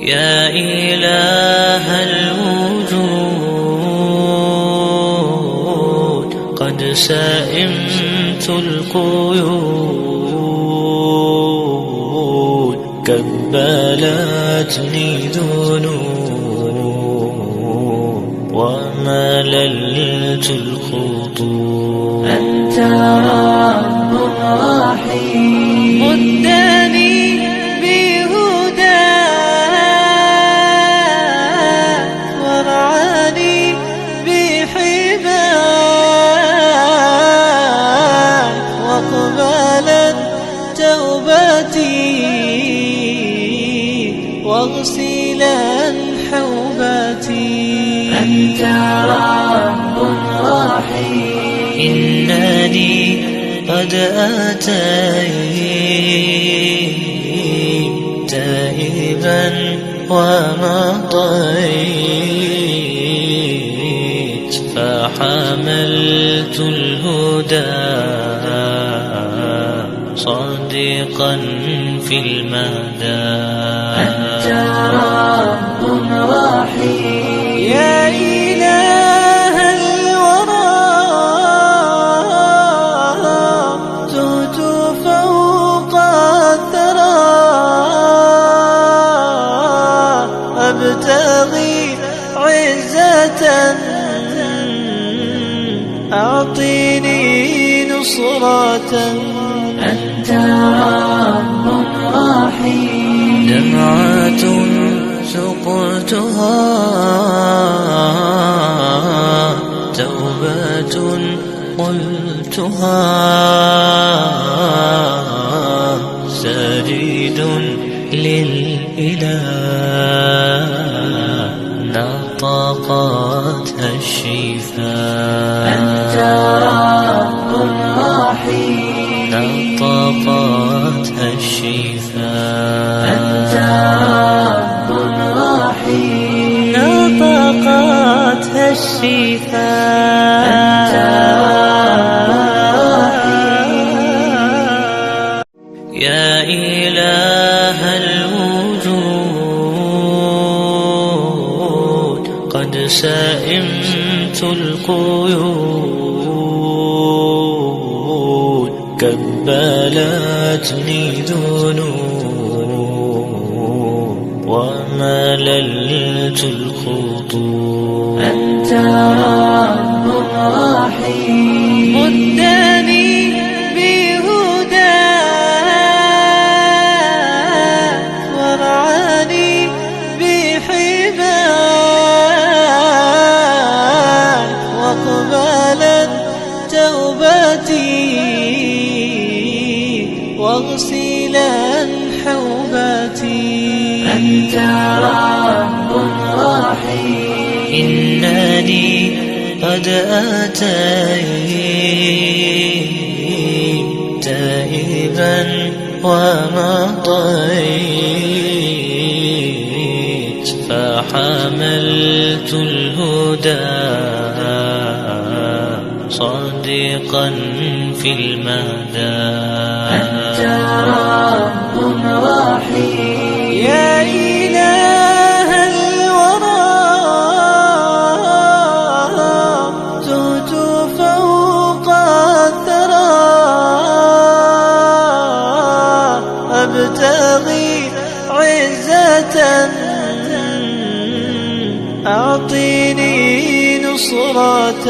يا إله الوجود قد سئمت القيود كبلتني ذنوب ومللت الخطوب. أنت رب رحيم مدني بهداك وارعاني بحماك واقبلا توبتي واغسلا حوبتي. أنت رب رحيم إنني قد أتيت تائبا ومضيت فحملت الهدى صادقا في المدى. أنت رب رحيم يا إله الورى تهت فوق الثرى أبتغي عزة أعطيني نصرة. أنت رب رحيم دمعة سقتها توبة قلتها سجد للإله نطقتها الشفاء. أنت رب رحيم نطقتها الشفاء. أنت رب رحيم نطقتها الشفاء. أنت رب رحيم يا إله الوجود قد سئمت القيود كبلتني ذنوب ومللت الخطوب. أنت رب رحيم مدني بهداك وارعاني بحماك واقبلا توبتي واغسلا حوبتي. أنت رب رحيم إنني قد أتيت تائبا ومضيت فحملت الهدى صادقا في المدى. أنت رب رحيم يا إله الورى تهت فوق الثرى أبتغي عزة أعطيني نصرة.